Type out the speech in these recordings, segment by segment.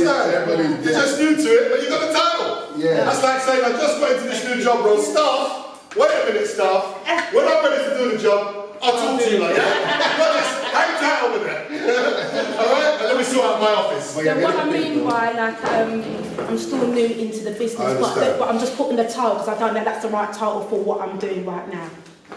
understand? You're just new to it, but you got the title. Yeah. That's like saying, I just got into this new job role. Staff, wait a minute, staff. When I'm ready to do the job, I'll talk to you like that. Hang tight over there. Alright? And let me sort out my office. So what I mean by, like, I'm still new into the business, but I'm just putting the title because I don't know that's the right title for what I'm doing right now.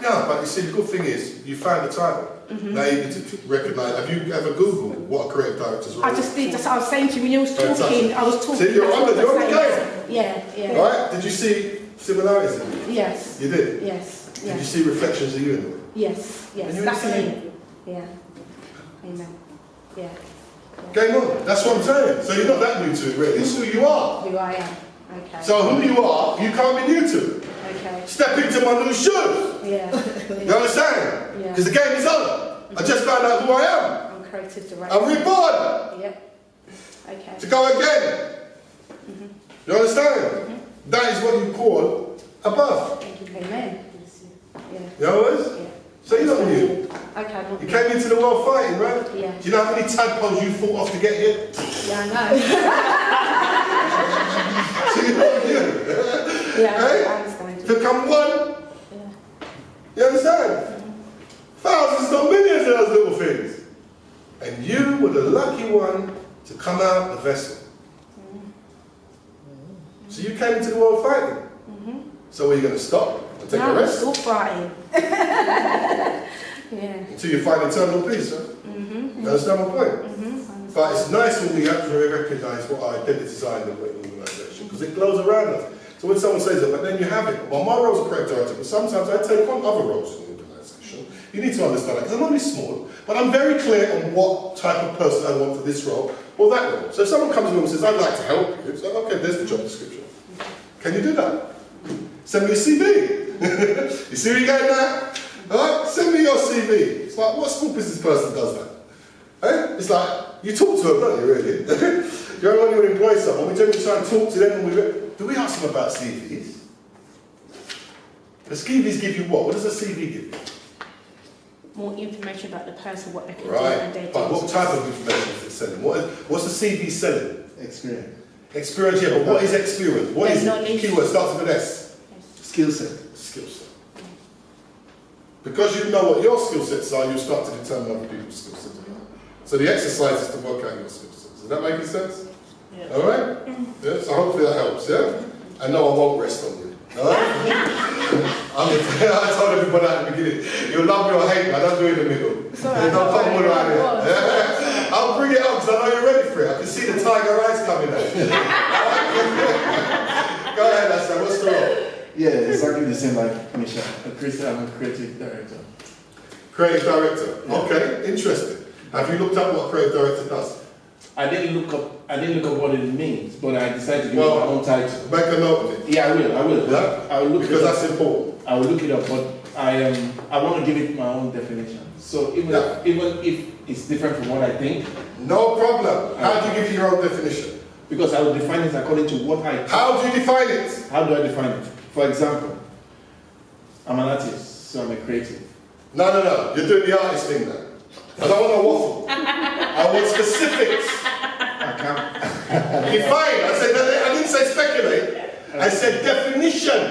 Yeah, but you see, the good thing is, you found the title. Now you need to recognise, have you ever Googled what a creative director's role is? I just did, I was saying to you when you was talking, I was talking. See, you're on the game. Yeah. Right? Did you see similarities in it? Yes. You did? Yes. Did you see reflections of you in it? Yes. And you That's were the me. same? Yeah. Amen. Yeah. Game on. That's what I'm saying. So you're not that new to it, really. It's who you are. Who I am. Okay. So who you are, you can't be new to it. Okay. Step into my new shoes. Yeah. You understand? Yeah. Because the game is on. I just found out who I am. I'm creative director. I'm reborn. Yep. Okay. To go again. You understand? That is what you call above. Thank you. Amen. Yeah. You know what it is? Yeah. So you're not new. Okay. You came into the world fighting, right? Yeah. Do you know how many tadpoles you fought off to get here? Yeah, I know. Yeah, Hey? I understand. To come one. Yeah. You understand? Thousands, not millions of those little things. And you were the lucky one to come out the vessel. So you came into the world fighting. So are you going to stop and take a I'm rest? still fighting. Yeah. Until you find eternal peace, right? You understand my point? But it's nice when we actually recognise what our identities are in the organisation, because it glows around us. So when someone says that, but then you have it. Well, my role's a creative director, but sometimes I take on other roles in the organisation. You need to understand that, because I'm only small, but I'm very clear on what type of person I want for this role or that role. So if someone comes in and says, I'd like to help you, it's like, okay, there's the job description. Can you do that? Send me a CV. You see where you're going now? Alright? Send me your CV. It's like, what small business person does that? Eh? It's like, you talk to them, don't you, really? You're only when you employ someone, we generally try and talk to them, and do we ask them about CVs? The CVs give you what? What does a CV give you? More information about the person, what they can do Right, and their but what type of information is it selling? What's the CV selling? Experience. Experience, yeah, but what is experience? What is knowledge. Keyword starts with an S. Skill set. Skill set. Because you know what your skill sets are, you start to determine other people's skill sets. So the exercise is to work out your skill sets. Is that making sense? Yeah. Alright? Yeah, so hopefully that helps, yeah? And no, I won't rest on you. Alright? I told everybody at the beginning, you love me or hate me, I don't do it in the middle. There's no problem around here. I'll bring it up because I know you're ready for it. I can see the tiger eyes coming out. Go ahead, Hassan, what's the role? Yeah, exactly the same like Misha. I'm a creative director. Creative director. Yeah. Okay, interesting. Have you looked up what a creative director does? I didn't look up what it means, but I decided to give it my own title. Make a note of it. Yeah, I will. Yeah? I will look because it up. that's important. I will look it up, but I want to give it my own definition. So even if it's different from what I think. No problem. How do you give it your own definition? Because I will define it according to what I think. How do you define it? How do I define it? For example, I'm an artist, so I'm a creative. No. You're doing the artist thing now. I don't want to waffle. I want specifics. I can't. Define. I didn't say speculate. I said definition.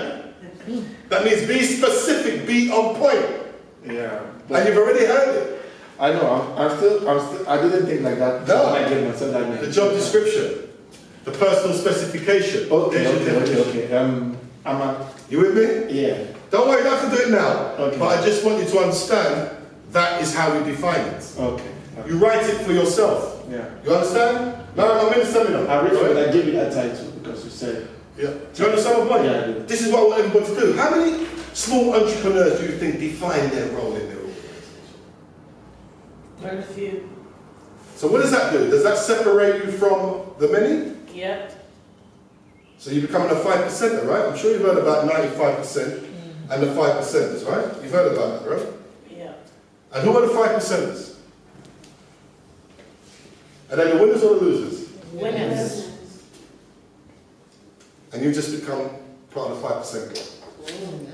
That means be specific, be on point. Yeah. And you've already heard it. I know. I didn't think like that. No. When I gave myself that name. The job description, the personal specification. Okay. You with me? Yeah. Don't worry, you don't have to do it now. Okay. But I just want you to understand that is how we define it. Okay. You write it for yourself. Yeah. You understand? No, I'm in the seminar. I gave you that title because you said. Yeah. Do you understand my point? Yeah, I do. This is what I want everybody to do. How many small entrepreneurs do you think define their role in their organisation? Quite a few. So what does that do? Does that separate you from the many? Yep. So you're becoming a 5%er, right? I'm sure you've heard about 95% and the 5%ers, right? You've heard about that, right? Yeah. And who are the 5%ers? Are they the winners or the losers? Winners. And you just become part of the 5% club.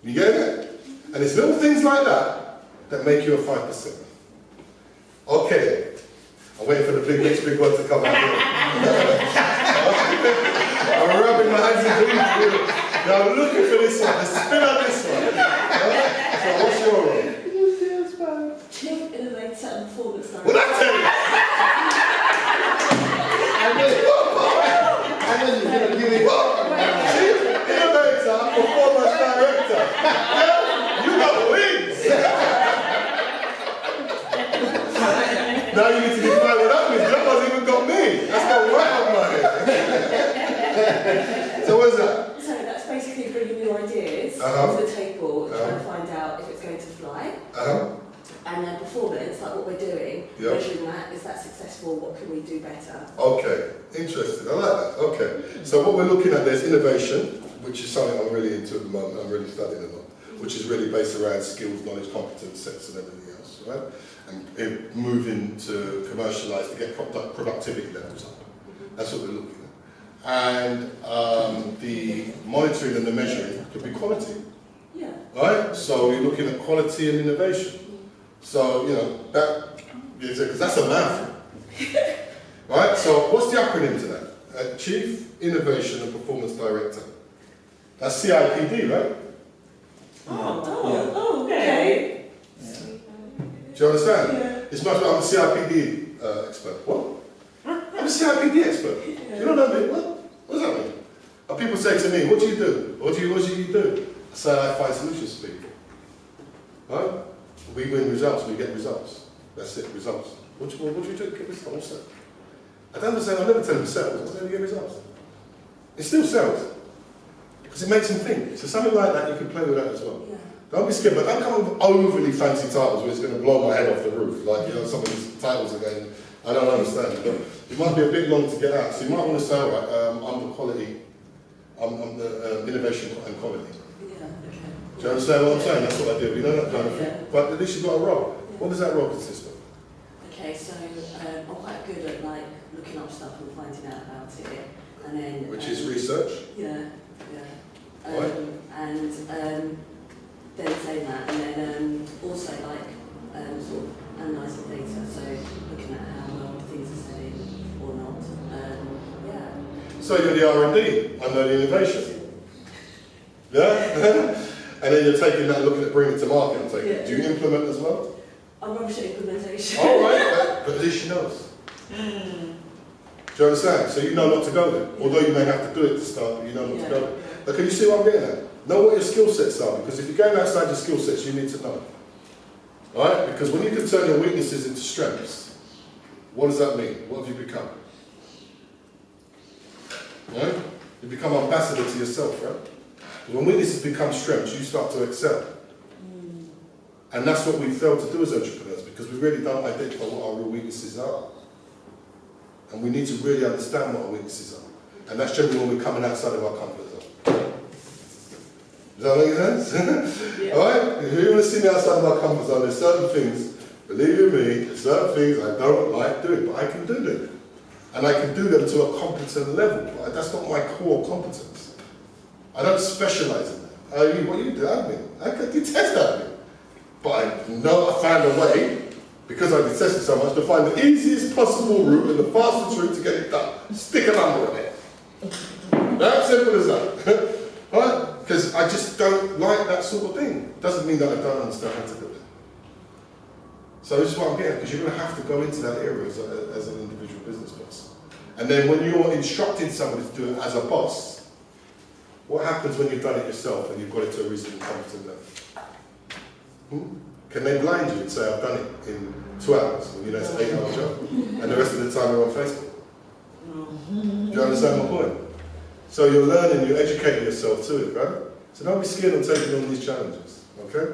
You get it? And it's little things like that that make you a 5%. Okay. I'm waiting for the next big one to come out here. Mine's a green wheel. Now I'm looking for this one, the spin on this one. Right? So what's your role? Chief Innovator and Performance Director. Well, that's it. I know you're gonna give it. Chief Innovator, Performance Director. Yeah, you got wings. Now you need to define what that means. That hasn't even got me. That's got right on my head. So what's that? So that's basically bringing new ideas Uh-huh. to the table and trying to find out if it's going to fly. And then performance, like what we're doing, Yep. measuring that, is that successful, what can we do better? Okay, interesting. I like that. Okay. So what we're looking at there is innovation, which is something I'm really into at the moment. I'm really studying a lot, which is really based around skills, knowledge, competence, sets, and everything else, right? And moving to commercialise to get productivity levels up. That's what we're looking at. And the monitoring and the measuring could be quality, Yeah. right? So you're looking at quality and innovation. So, you know, because that's a mouthful. Right? So what's the acronym to that? Chief Innovation and Performance Director. That's CIPD, right? Oh, okay. Do you understand? Yeah. It's much like I'm a CIPD expert. What? I'm a CIPD expert. You don't know me? What does that mean? And people say to me, what do you do? What do you do? I say I find solutions for people. Right? We win results, we get results. That's it, results. What do you do to get results? What's that? I don't understand, I never tell them sales, I tell them to get results. It's still sales. Because it makes them think. So something like that, you can play with that as well. Yeah. Don't be scared, but don't come with overly fancy titles where it's going to blow my head off the roof. Like, you know, some of these titles again, I don't understand. But it might be a bit long to get out. So you might want to say, all right, I'm the quality, I'm the innovation and quality. Yeah, okay. Do you understand what I'm saying? That's what I do. You know that kind of thing. But at least you've got a role. What does that role consist of? Okay, so I'm quite good at like looking up stuff and finding out about it, and then Which is research. yeah. Right. And then saying that, and then also like sort of analysing data, so looking at how well things are selling or not. Yeah. So you're the R&D, I know the innovation. Yeah? And then you're taking that, looking at bringing it to market and taking it. Do you implement as well? I'm rubbish at implementation. All right, but at least she knows. Do you understand? So you know not to go there. Although you may have to do it to start, but you know not to go there. But can you see what I'm getting at? Know what your skill sets are, because if you're going outside your skill sets, you need to know. Right? Because when you can turn your weaknesses into strengths, what does that mean? What have you become? Right? You become ambassador to yourself, right? When weaknesses become strengths, you start to excel. And that's what we fail to do as entrepreneurs, because we really don't identify what our real weaknesses are. And we need to really understand what our weaknesses are. And that's generally when we're coming outside of our comfort zone. Does that make sense? Yeah. Alright? If you want to see me outside of our comfort zone, there's certain things, believe you me, there's certain things I don't like doing, but I can do them. And I can do them to a competent level. Right? That's not my core competence. I don't specialise in that. What you do, admin. I can detest admin. But I know I found a way, because I detest it so much, to find the easiest possible route and the fastest route to get it done. Stick a number on it. That simple as that. Right? Because I just don't like that sort of thing. Doesn't mean that I don't understand how to do it. So this is what I'm getting at, because you're going to have to go into that area as an individual business person. And then when you're instructing somebody to do it as a boss, what happens when you've done it yourself and you've got it to a reasonably competent level? Can they blind you and say, I've done it in 2 hours, when you know it's an 8-hour job, and the rest of the time you're on Facebook? Do you understand my point? So you're learning, you're educating yourself to it, right? So don't be scared of taking on these challenges, okay?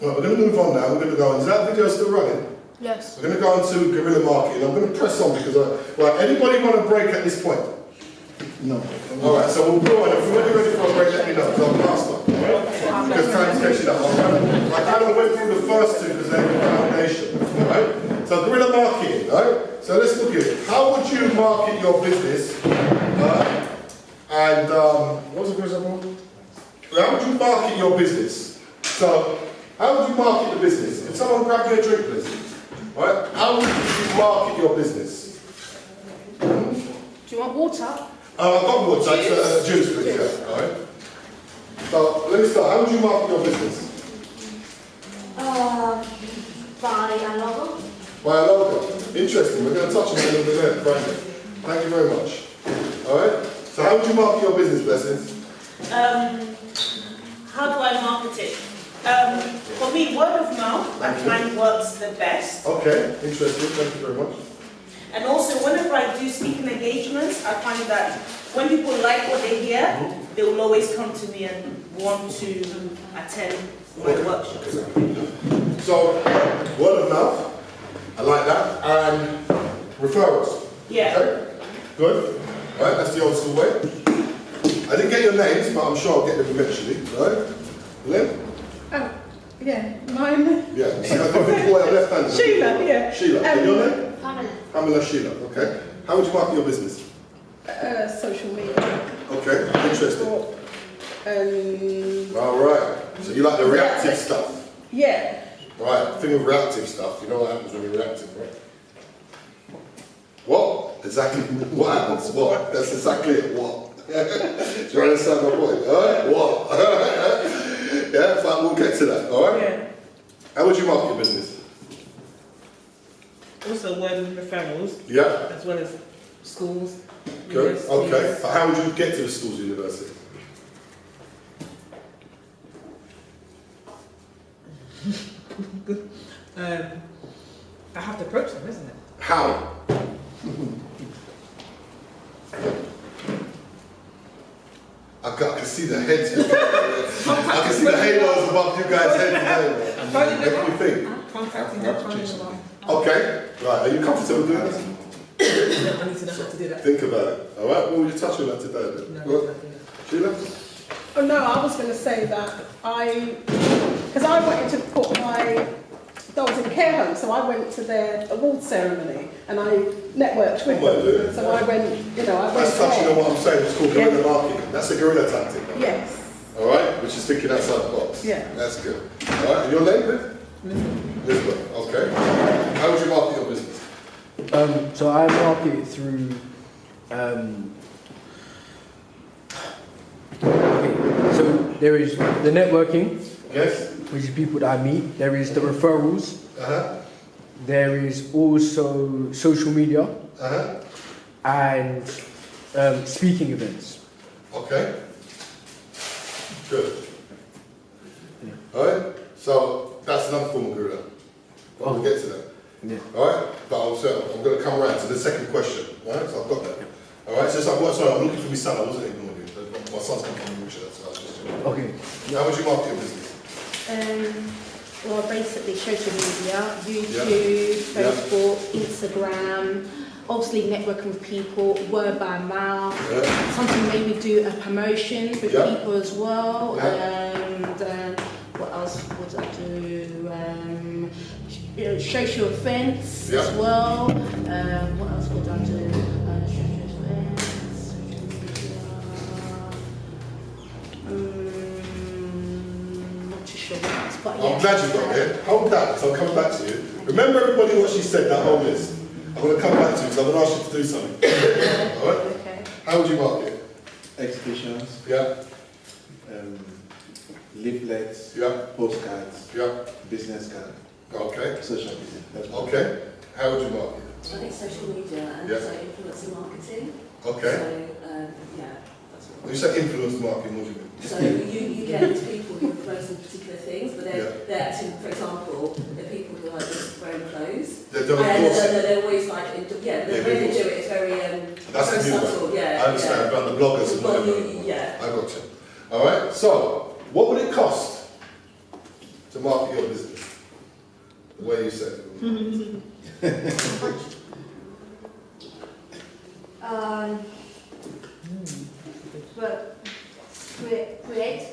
Right, we're going to move on now, we're going to go on. Is that video still running? Yes. We're going to go on to guerrilla marketing. I'm going to press on because right, anybody want a break at this point? No. Alright, so we'll go on. If you're ready for a break, let me know, because I'm past up. Because time's catching up. I kind of went through the first two because they're the foundation. Right? So guerrilla marketing, right? So let's look at it. How would you market your business? What was the first one? How would you market your business? So, how would you market the business? If someone grabbed you a drink, please. Right? How would you market your business? Do you want water? I've got more. That's juice, please. Yeah. All right. So let me start. How would you market your business? By a logo. By a logo. Interesting. We're going to touch on it a little bit later, Brandon. Thank you very much. All right. So how would you market your business, Blessings? How do I market it? For me, word of mouth, I find works the best. Okay, interesting. Thank you very much. And also, whenever I do speaking engagements, I find that when people like what they hear, they will always come to me and want to attend my workshops. So, word of mouth, I like that, and referrals. Yeah. Okay, good. All right, that's the old school way. I didn't get your names, but I'm sure I'll get them eventually. All right, Lynn? Oh, yeah, mine. Yeah, see, I think the boy on left hand. Sheila, yeah. Sheila, and your name? Pamela. Pamela Sheila, okay. How would you market your business? Social media. Okay, interesting. All right, so you like the reactive stuff? Yeah. Right, thing with reactive stuff, you know what happens when you're reactive, right? What? Exactly, what happens? What? That's exactly it, what? Do you understand my point? Alright? What? Yeah, fine, we'll get to that, alright? Yeah. How would you market your business? Also, word of referrals, Yeah, as well as schools. good, universities. okay. But how would you get to the schools, universities? I have to approach them, isn't it? How? I can see the heads. I can see the halos above you guys' heads. Making me think. Contacting them. Okay, right. Are you comfortable doing this? I need to know how to do that. Think about it. All right. What were you touching on that today? Then? What? Sheila? Oh no, I was going to say that because I wanted to put my dogs in care home, so I went to their award ceremony and I networked with them. So I went, I went That's touching there. on what I'm saying. It's called guerrilla marketing. That's a guerrilla tactic. Right? Yes. All right. Which is thinking outside the box. Yeah. That's good. All right. And your name, Liz? Elizabeth. Okay. How would you market your business? So I market it through. Okay, so there is the networking, Yes. which is people that I meet. There is the referrals. There is also social media and speaking events. Okay. Good. All right. So that's another form of guerrilla. But we'll get to that. Yeah. All right. But I'm going to come around to the second question. All right. So I've got that. All right. So I'm looking for my son. I wasn't ignoring you. My son's coming from Richard, so I was just. Okay. How would you market your business? Well, basically social media, YouTube, Facebook, Instagram, obviously networking with people, word by mouth, something maybe do a promotion with people as well, and what else would I do? Social events as well. What else would I do? Social events, not too sure what else, but yeah. I'm glad you got it. Hold that, because I'm coming back to you. Remember everybody what she said, that whole list. I'm going to come back to you because I'm going to ask you to do something. All right? Okay. How would you market it? Exhibitions, Yeah, leaflets, yeah, postcards, yeah. business cards, Okay. social media. That's what- Okay. How would you market it? I think social media and also influencer marketing. Okay. So, that's what. When you say influence marketing, what do you mean? So you get these people who are promoting particular things, but they're actually, for example, they're people who are just wearing clothes. They don't endorse it. They're always like, the way they do it is very, That's the new subtle, one. yeah. I understand about the bloggers and whatever. Yeah. I got you. All right. So, what would it cost to market your business? The way you said it. Create.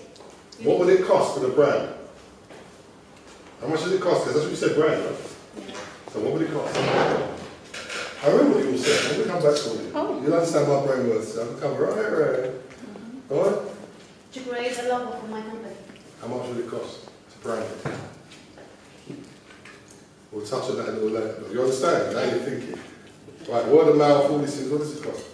What would it cost for the brand? How much does it cost? Because that's what you said, brand, right? So what would it cost? I remember what you all said. I'm going to come back to you. Oh. You'll understand my brain words. So I'll come right. All right? To create a logo for my company. How much would it cost to brand it? We'll touch on that a little later. You understand? Now you're thinking. Right, word of mouth, all these things. What does it cost?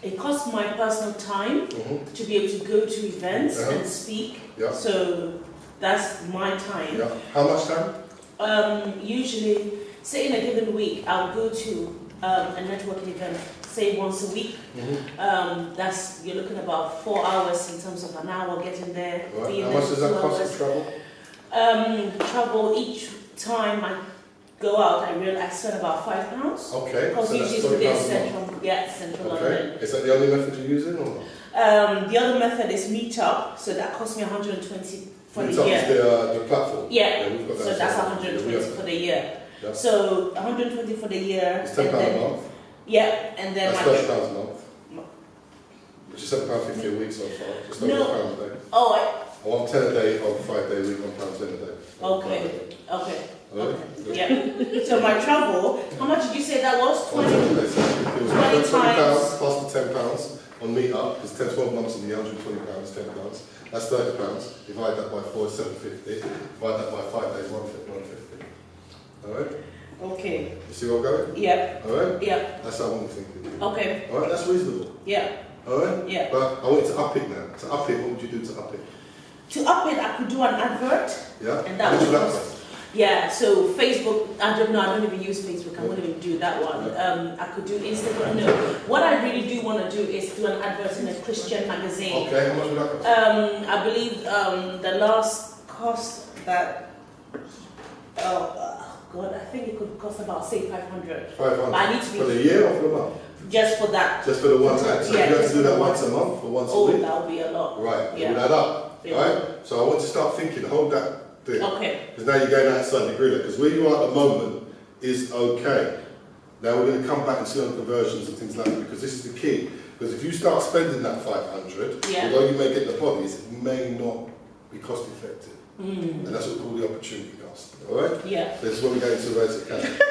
it costs my personal time to be able to go to events and speak. Yeah. So that's my time. Yeah. How much time? Usually, say in a given week, I'll go to a networking event, say once a week. That's, you're looking about 4 hours in terms of an hour getting there. Right. Being How there much for does that 2 cost hours. to travel? Travel each time I go out, I realize I spend about £5. Okay. Because So that's usually it's £20 a month. central Okay. London. Is that the only method you're using or not? The other method is Meetup, so that costs me 120 for the Meetup year. is the platform. Yeah, we've got so that that's as well. 120 Yeah, we have for the year. Yeah. So 120 for the year. It's £10 a month. Yeah, and then That's £30 a month. Which is £7.50 a week so far. Just over £1 a day. Oh, I want 10 a day on 5 day week, £1 a day. okay. Alright? Yeah. So my travel, how much did you say that was? 20? It was 20 £20 times. plus the £10 on Meetup, because 10, 12 months in the £120, £10. That's £30. Divide that by 4 is £7.50. Divide that by 5 days, £150. Alright? Okay. You see where I'm going? Yeah. Alright? Yeah. That's how I'm thinking. Okay. Alright, that's reasonable. Yeah. Alright? Yeah. But I want you to up it now. To up it, what would you do to up it? To up it, I could do an advert. Yeah? And that How much would would that cost. cost? Yeah, so Facebook, I don't know, I don't even use Facebook, I wouldn't even do that one. Yeah. I could do Instagram, no. What I really do want to do is do an advert in a Christian magazine. Okay, how much would that cost? I believe the last cost that, God, I think it could cost about, say, 500. 500. I need to be For the year or for the month? just for that. Just for the one time. So Yeah, you have just to do for that the once one. a month or once a Oh, week? that would be a lot. Right, Yeah. it would add up. It Right? So I want to start thinking, hold that thing. Okay. Because now you're going outside the grid. Because where you are at the moment is okay. Now we're going to come back and see on conversions and things like that, because this is the key. Because if you start spending that 500, Yeah. although you may get the bodies, it may not be cost effective. Mm. And that's what we call the opportunity cost. Alright? Yeah. This is where we go into the account.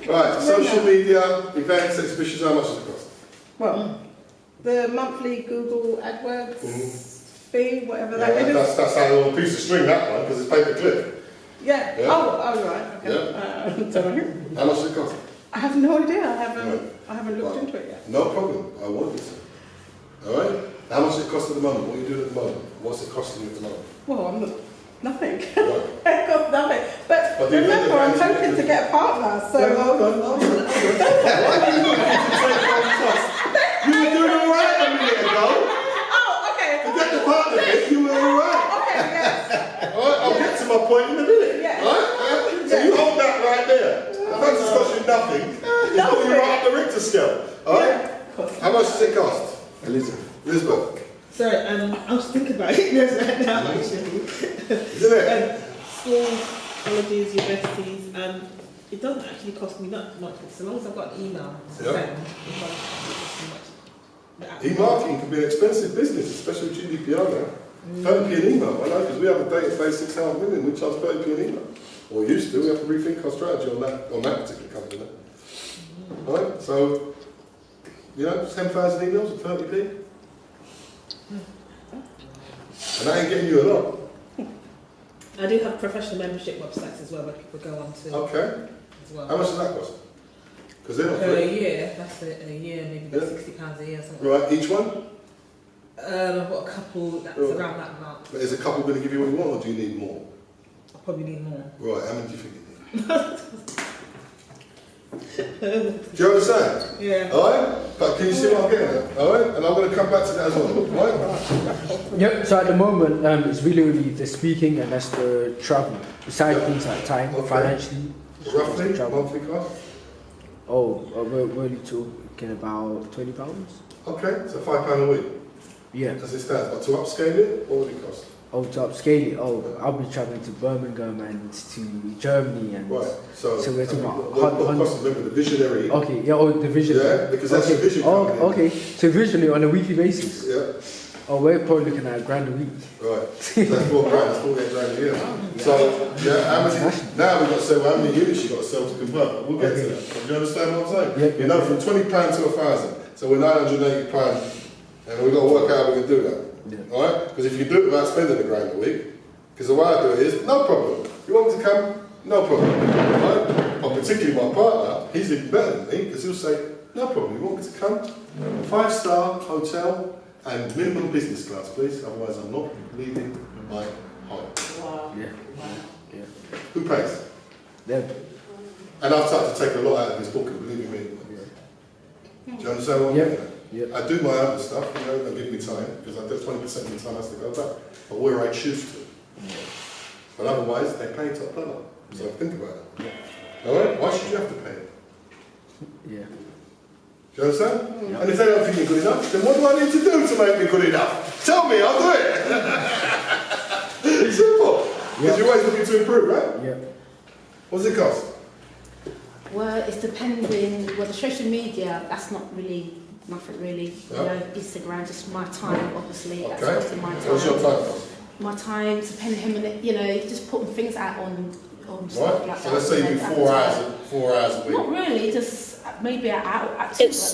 Right, social media, events, exhibitions, how much does it cost? Well, the monthly Google AdWords fee, whatever that Yeah, is. that's a little piece of string, that one, because it's pay per click. Yeah. Yeah. Oh, right. Okay. Don't know. How much does it cost? I have no idea. I Right. haven't looked Right. into it yet. No problem, I want you to. Alright? How much does it cost at the moment? What are you doing at the moment? What's it costing you at the moment? Well, I'm not. Nothing. Right. It cost nothing. But But the remember, I'm event- hoping to get a partner. So. Yeah, hold on. Why are you looking to take on cost? You were doing alright a minute ago. Oh, okay. Forget the partner bit, you were alright. Okay. Yes. Alright, I'll get to my point in a minute. Yeah. Alright? So you hold that right there. The fact it's cost you nothing, it's putting you right up the Richter scale. Alright? How much does it cost? Elizabeth. Sorry, I was thinking about it right now actually. Isn't it? Schools, colleges, universities, it doesn't actually cost me that much. So long as I've got an email to Yeah. send, it doesn't cost me much. E-marketing can be an expensive business, especially with GDPR now. 30p an email, I know, because we have a database 600 million, we charge 30p an email. Or used to, we have to rethink our strategy on that particular company. Alright, so, 10,000 emails at 30p? And that ain't getting you a lot. I do have professional membership websites as well where people go on to Okay. as well. How much does that cost? Because they're not Per free. year, that's a year, maybe Yeah. £60 a year or something. Right, each one? I've got a couple that's Right. around that amount. But is a couple going to give you what you want, or do you need more? I'll probably need more. Right, how many do you think you need? Do you understand? Yeah. Alright? But can you see what I'm getting at? Alright? And I'm going to come back to that as well. Right? Yep, so at the moment, it's really only the speaking and that's the travel. Besides things like time, Okay. financially. Roughly, travel. monthly cost? We're only talking about £20. Okay, so £5 a week. Yeah. As it stands. But to upscale it, what would it cost? Oh, to upscale it, I'll be travelling to Birmingham and to Germany and... Right, so we're talking about what cost, remember the visionary. Okay, yeah, the vision. Yeah, because that's okay. the vision Oh, coming in. okay, so visually on a weekly basis. Yeah, We're probably looking at £1,000 a week. right. So that's £4 grand, that's 48 grand a year. So, yeah, how many, now we've got to say, well, how many units you've got to sell to convert? We'll get to that. Do you understand what I'm saying? Yeah. You know, from £20 to 1,000. So we're £980, and we've got to work out how we can do that. Yeah. Alright? Because if you do it without spending £1 grand a week, because the way I do it is, no problem. You want me to come? No problem. Alright? Pop particularly my partner, he's even better than me because he'll say, no problem, you want me to come? 5-star hotel and minimum business class, please, otherwise I'm not leaving my home. Wow. Yeah. Wow. Yeah. Who pays? Them. And I've started to take a lot out of his book, and believe me. Do you understand what I'm Yep. saying? Yep. I do my other stuff, you know, they give me time, because I do 20% of the time has to go back, or where I choose to. But otherwise, they pay top dollar. So think about it. Alright? Why should you have to pay it? Yeah. Do you understand? And if they don't think you're good enough, then what do I need to do to make me good enough? Tell me, I'll do it. Simple. Because you're always looking to improve, right? Yeah. What does it cost? Well, it's depending. Well, the social media, that's not really nothing really. Yeah. You know, Instagram, just my time, obviously. That's Okay. costing my time. What's your time cost? My time, depending how many, you know, just putting things out on stuff Right? like So that. let's say you do 4 hours a week. Not really, just maybe an hour. It's